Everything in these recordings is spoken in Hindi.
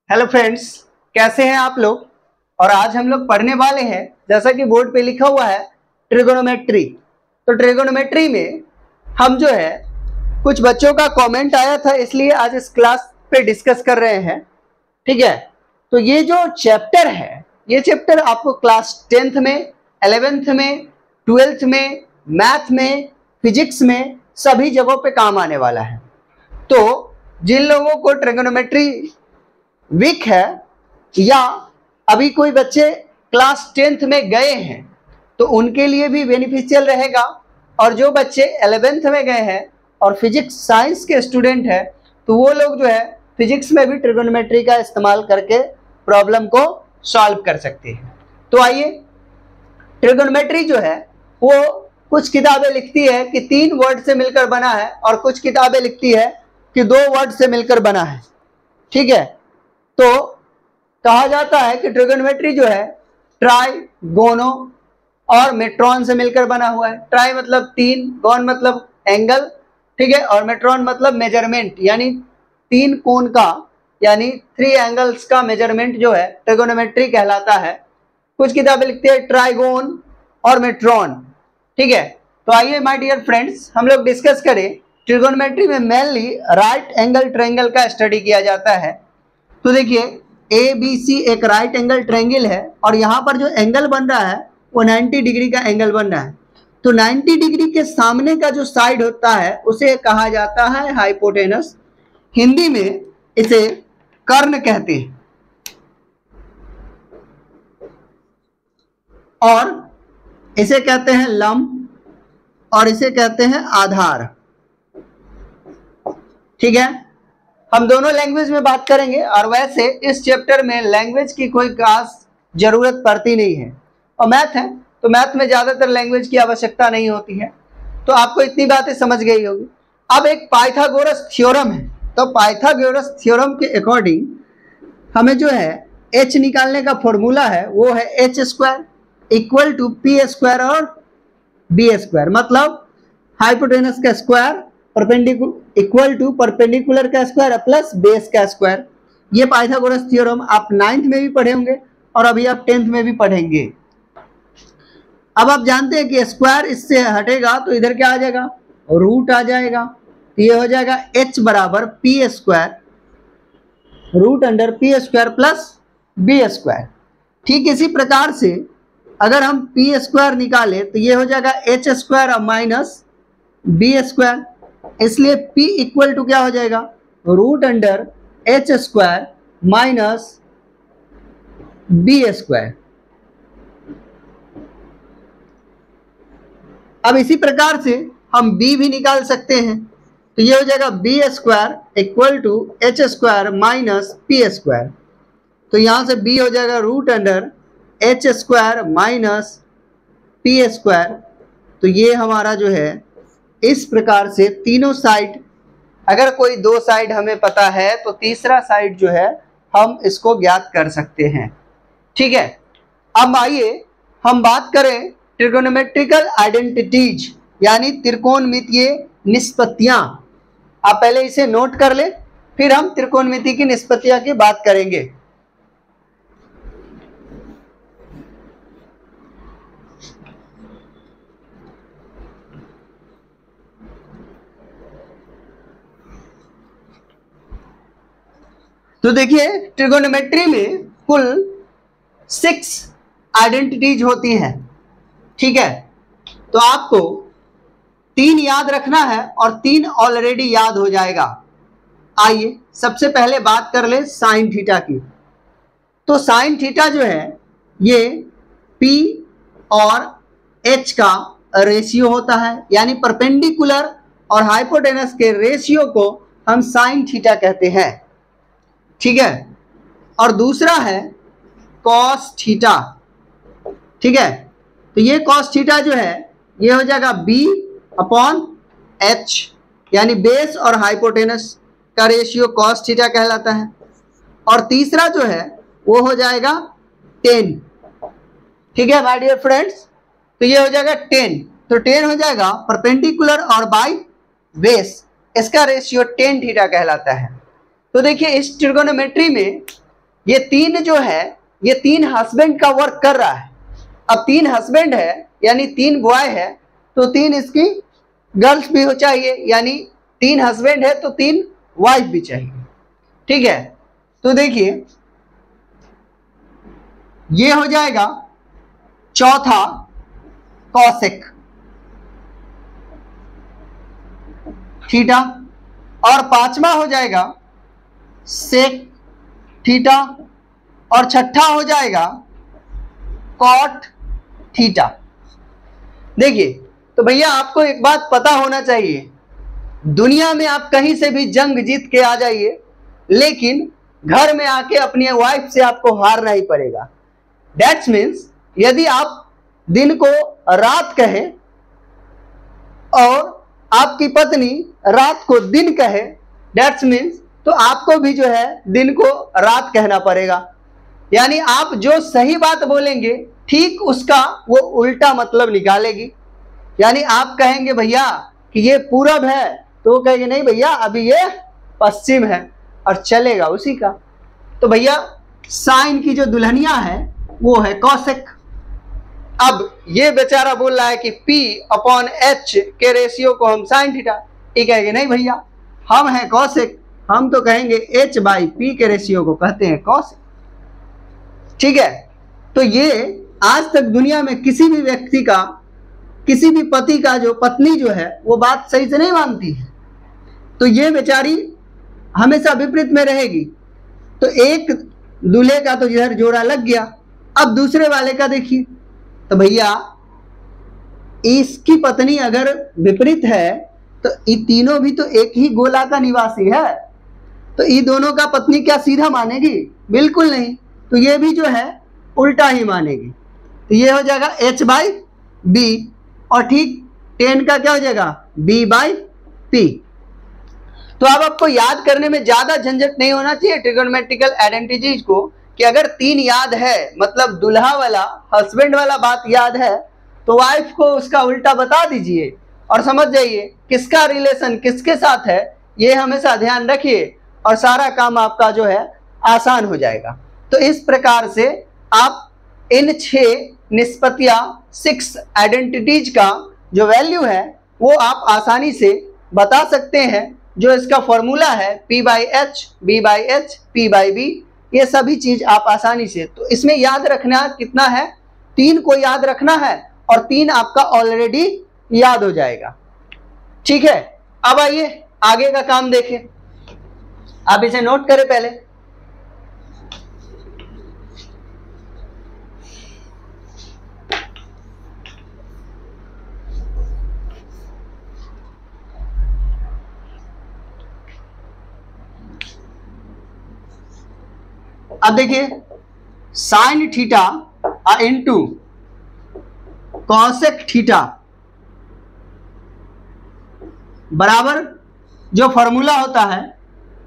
हेलो फ्रेंड्स, कैसे हैं आप लोग। और आज हम लोग पढ़ने वाले हैं, जैसा कि बोर्ड पे लिखा हुआ है, ट्रिगोनोमेट्री। तो ट्रिगोनोमेट्री में हम जो है कुछ बच्चों का कमेंट आया था, इसलिए आज इस क्लास पे डिस्कस कर रहे हैं। ठीक है, तो ये जो चैप्टर है, ये चैप्टर आपको क्लास 10th में, 11th में, 12th में, मैथ में, फिजिक्स में सभी जगहों पे काम आने वाला है। तो जिन लोगों को ट्रिगोनोमेट्री वीक है या अभी कोई बच्चे क्लास 10th में गए हैं तो उनके लिए भी बेनिफिशियल रहेगा, और जो बच्चे 11th में गए हैं और फिजिक्स साइंस के स्टूडेंट हैं तो वो लोग जो है फिजिक्स में भी ट्रिगोनोमेट्री का इस्तेमाल करके प्रॉब्लम को सॉल्व कर सकते हैं। तो आइए, ट्रिगोनोमेट्री जो है वो कुछ किताबें लिखती है कि 3 वर्ड से मिलकर बना है और कुछ किताबें लिखती है कि 2 वर्ड से मिलकर बना है। ठीक है, तो कहा जाता है कि ट्रिगोनोमेट्री जो है ट्राइगोनो और मेट्रॉन से मिलकर बना हुआ है। ट्राई मतलब 3, गोन मतलब एंगल, ठीक है, और मेट्रॉन मतलब मेजरमेंट, यानी 3 कोण का यानी 3 एंगल्स का मेजरमेंट जो है ट्रिगोनोमेट्री कहलाता है। कुछ किताबें लिखती है ट्राइगोन और मेट्रॉन। ठीक है, तो आइए माय डियर फ्रेंड्स, हम लोग डिस्कस करें। ट्रिगोनोमेट्री में मेनली राइट एंगल ट्रायंगल का स्टडी किया जाता है। तो देखिए, ABC एक राइट एंगल ट्रायंगल है और यहाँ पर जो एंगल बन रहा है वो 90 डिग्री का एंगल बन रहा है। तो 90 डिग्री के सामने का जो साइड होता है उसे कहा जाता है हाइपोटेनस। हिंदी में इसे कर्ण कहते हैं और इसे कहते हैं लंब और इसे कहते हैं आधार। ठीक है, हम दोनों लैंग्वेज में बात करेंगे और वैसे इस चैप्टर में लैंग्वेज की कोई खास जरूरत पड़ती नहीं है। और मैथ है तो मैथ में ज्यादातर लैंग्वेज की आवश्यकता नहीं होती है। तो आपको इतनी बातें समझ गई होगी। अब एक पाइथागोरस थ्योरम है, तो पाइथागोरस थ्योरम के अकॉर्डिंग हमें जो है h निकालने का फॉर्मूला है वो है h² इक्वल टू p² और b², मतलब हाइपोटेनस का स्क्वायर इक्वल टू परपेंडिकुलर का स्क्वायर प्लस बेस का स्क्वायर। ये पाइथागोरस थ्योरम आप 9th में भी पढ़े होंगे और अभी आप 10th में भी पढ़ेंगे। अब आप जानते हैं कि स्क्वायर इससे हटेगा तो इधर क्या आ जाएगा, रूट आ जाएगा। तो ये हो जाएगा h बराबर p² root under p² plus b²। ठीक इसी प्रकार से अगर हम p² निकालें तो ये हो जाएगा h² माइनस b², इसलिए p इक्वल टू क्या हो जाएगा, root under h² minus b²। अब इसी प्रकार से हम b भी निकाल सकते हैं, तो ये हो जाएगा b² equal to h² minus p²। तो यहां से b हो जाएगा root under h² minus p²। तो ये हमारा जो है इस प्रकार से तीनों साइड, अगर कोई 2 साइड हमें पता है तो तीसरा साइड जो है हम इसको ज्ञात कर सकते हैं। ठीक है, अब आइए हम बात करें ट्रिगोनोमेट्रिकल आइडेंटिटीज यानी त्रिकोणमितीय निष्पत्तियां। आप पहले इसे नोट कर ले, फिर हम त्रिकोणमिति की निष्पत्तियां की बात करेंगे। तो देखिए, ट्रिगोनोमेट्री में कुल 6 आइडेंटिटीज होती हैं। ठीक है, तो आपको 3 याद रखना है और 3 ऑलरेडी याद हो जाएगा। आइए सबसे पहले बात कर ले साइन थीटा की। तो साइन थीटा जो है ये P और H का रेशियो होता है, यानी परपेंडिकुलर और हाइपोटेनस के रेशियो को हम साइन थीटा कहते हैं। ठीक है, और दूसरा है कॉस थीटा। ठीक है, तो ये कॉस थीटा जो है ये हो जाएगा B/H, यानी बेस और हाइपोटेनस का रेशियो कॉस थीटा कहलाता है। और तीसरा जो है वो हो जाएगा tan। ठीक है माय डियर फ्रेंड्स, तो ये हो जाएगा tan। तो tan हो जाएगा परपेंडिकुलर और बाय बेस, इसका रेशियो tan थीटा कहलाता है। तो देखिए, इस ट्रिगोनोमेट्री में ये तीन जो है, ये तीन हस्बैंड का वर्क कर रहा है। अब तीन हस्बैंड है यानी तीन बॉय है, तो तीन इसकी गर्ल्स भी हो चाहिए, यानी तीन हस्बैंड है तो तीन वाइफ भी चाहिए। ठीक है, तो देखिए ये हो जाएगा चौथा कॉसेक थीटा, और पांचवा हो जाएगा सेक थीटा, और छठा हो जाएगा कॉट थीटा। देखिए तो भैया आपको एक बात पता होना चाहिए, दुनिया में आप कहीं से भी जंग जीत के आ जाइए, लेकिन घर में आके अपनी वाइफ से आपको हारना ही पड़ेगा। दैट्स मीन्स यदि आप दिन को रात कहे और आपकी पत्नी रात को दिन कहे, दैट्स मीन्स तो आपको भी जो है दिन को रात कहना पड़ेगा। यानी आप जो सही बात बोलेंगे ठीक उसका वो उल्टा मतलब निकालेगी। यानी आप कहेंगे भैया कि ये पूरब है, तो वो कहेंगे नहीं भैया अभी ये पश्चिम है, और चलेगा उसी का। तो भैया साइन की जो दुल्हनिया है वो है कॉसेक। अब ये बेचारा बोल रहा है कि P/H के रेशियो को हम साइन थीटा, ये कहेंगे नहीं भैया हम हैं कॉसेक, हम तो कहेंगे H/P के रेशियो को कहते हैं कॉसेक। ठीक है, तो ये आज तक दुनिया में किसी भी व्यक्ति का, किसी भी पति का जो पत्नी जो है वो बात सही से नहीं मानती है, तो ये बेचारी हमेशा विपरीत में रहेगी। तो एक दूल्हे का तो इधर जोड़ा लग गया, अब दूसरे वाले का देखिए, तो भैया इसकी पत्नी अगर विपरीत है तो ये तीनों भी तो एक ही गोला का निवासी है, तो ये दोनों का पत्नी क्या सीधा मानेगी? बिल्कुल नहीं, तो ये भी जो है उल्टा ही मानेगी। तो ये हो जाएगा H/B, और ठीक 10 का क्या हो जाएगा B/P। तो अब आपको याद करने में ज्यादा झंझट नहीं होना चाहिए ट्रिगोनोमेट्रिकल आइडेंटिटीज को, कि अगर तीन याद है मतलब दूल्हा वाला हस्बैंड वाला बात याद है तो वाइफ को उसका उल्टा बता दीजिए और समझ जाइए किसका रिलेशन किसके साथ है, ये हमेशा ध्यान रखिए और सारा काम आपका जो है आसान हो जाएगा। तो इस प्रकार से आप इन 6 निष्पत्तियां 6 आइडेंटिटीज का जो वैल्यू है वो आप आसानी से बता सकते हैं। जो इसका फॉर्मूला है P/H, B/H, P/B, ये सभी चीज आप आसानी से, तो इसमें याद रखना कितना है, 3 को याद रखना है और 3 आपका ऑलरेडी याद हो जाएगा। ठीक है, अब आइए आगे का काम देखें। आप इसे नोट करें पहले। अब देखिए sine theta into cosec theta बराबर जो फॉर्मूला होता है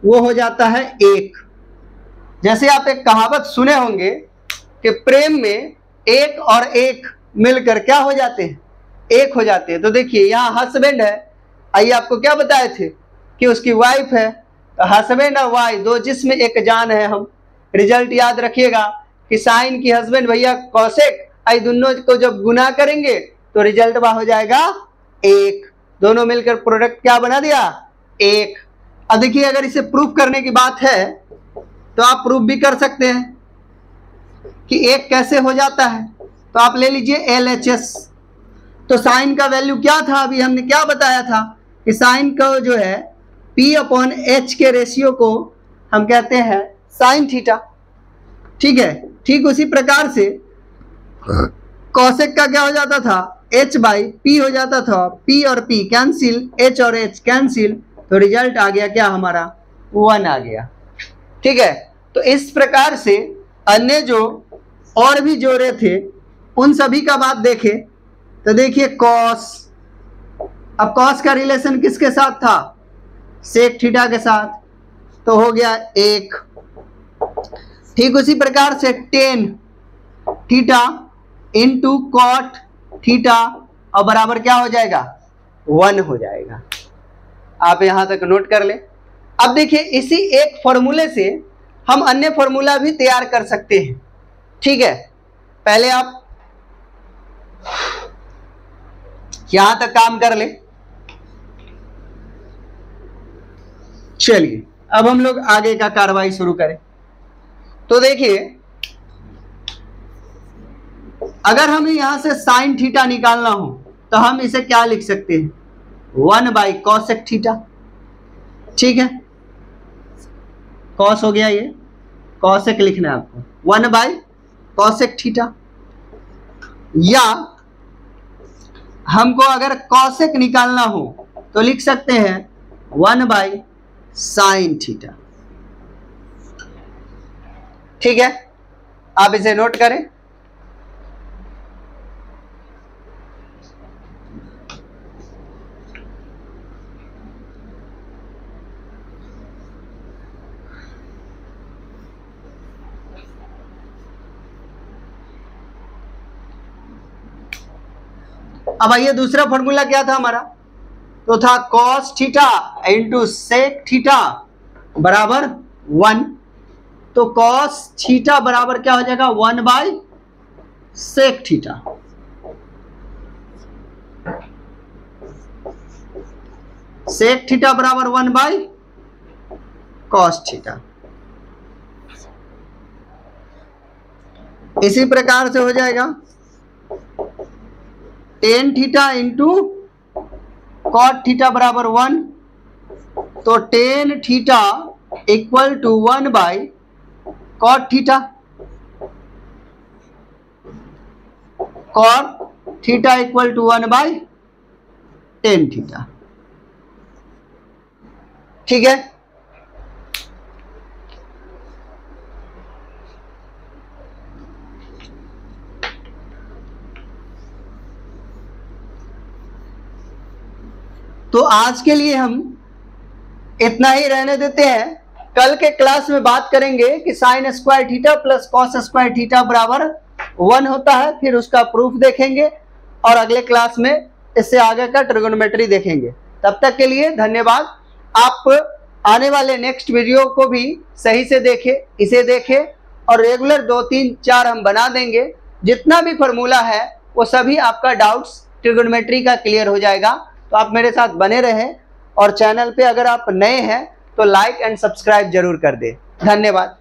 वो हो जाता है 1। जैसे आप एक कहावत सुने होंगे कि प्रेम में 1 और 1 मिलकर क्या हो जाते हैं, 1 हो जाते हैं। तो देखिए यहाँ हस्बैंड है, आइए आपको क्या बताए थे कि उसकी वाइफ है, तो हस्बैंड और वाइफ दो जिसमें एक जान है। हम रिजल्ट याद रखिएगा कि साइन की हस्बैंड भैया कॉसेक, आई दोनों को जब गुना करेंगे तो रिजल्ट वह हो जाएगा 1। दोनों मिलकर प्रोडक्ट क्या बना दिया 1। अब देखिए अगर इसे प्रूफ करने की बात है तो आप प्रूफ भी कर सकते हैं कि 1 कैसे हो जाता है। तो आप ले लीजिए LHS। तो साइन का वैल्यू क्या था, अभी हमने क्या बताया था कि साइन का जो है P/H के रेशियो को हम कहते हैं साइन थीटा। ठीक है, ठीक उसी प्रकार से कॉसेक का क्या हो जाता था H/P हो जाता था, P और P कैंसिल, H और H कैंसिल, तो रिजल्ट आ गया क्या हमारा 1 आ गया। ठीक है, तो इस प्रकार से अन्य जो और भी जोड़े थे उन सभी का बात देखें तो देखिए कॉस, अब कॉस का रिलेशन किसके साथ था, सेक थीटा के साथ, तो हो गया 1। ठीक उसी प्रकार से tan theta into cot theta और बराबर क्या हो जाएगा 1 हो जाएगा। आप यहां तक नोट कर ले। अब देखिए इसी एक फॉर्मूले से हम अन्य फॉर्मूला भी तैयार कर सकते हैं। ठीक है, पहले आप यहां तक काम कर ले। चलिए अब हम लोग आगे का कार्रवाई शुरू करें। तो देखिए, अगर हमें यहां से साइन थीटा निकालना हो तो हम इसे क्या लिख सकते हैं, 1/cosec थीटा। ठीक है, कॉस हो गया, ये कॉसेक लिखना है आपको, 1/cosec थीटा। या हमको अगर कॉसेक निकालना हो तो लिख सकते हैं 1/sin थीटा। ठीक है, आप इसे नोट करें। अब आइए, दूसरा फॉर्मूला क्या था हमारा, तो था cos theta into sec theta बराबर 1। तो cos थीटा बराबर क्या हो जाएगा, 1/sec थीटा। सेक थीटा बराबर 1/cos थीटा। इसी प्रकार से हो जाएगा tan theta into cot theta बराबर 1। तो tan theta equal to 1/cot theta. cot theta equal to 1/tan theta. ठीक है, तो आज के लिए हम इतना ही रहने देते हैं। कल के क्लास में बात करेंगे कि sine square theta plus cos square theta बराबर 1 होता है, फिर उसका प्रूफ देखेंगे और अगले क्लास में इससे आगे का ट्रिगोनोमेट्री देखेंगे। तब तक के लिए धन्यवाद। आप आने वाले नेक्स्ट वीडियो को भी सही से देखें, इसे देखें और रेगुलर 2, 3, 4 हम बना देंगे। जितना भी फॉर्मूला है वो सभी आपका डाउट्स ट्रिगोनोमेट्री का क्लियर हो जाएगा। तो आप मेरे साथ बने रहें और चैनल पे अगर आप नए हैं तो लाइक एंड सब्सक्राइब जरूर कर दें। धन्यवाद।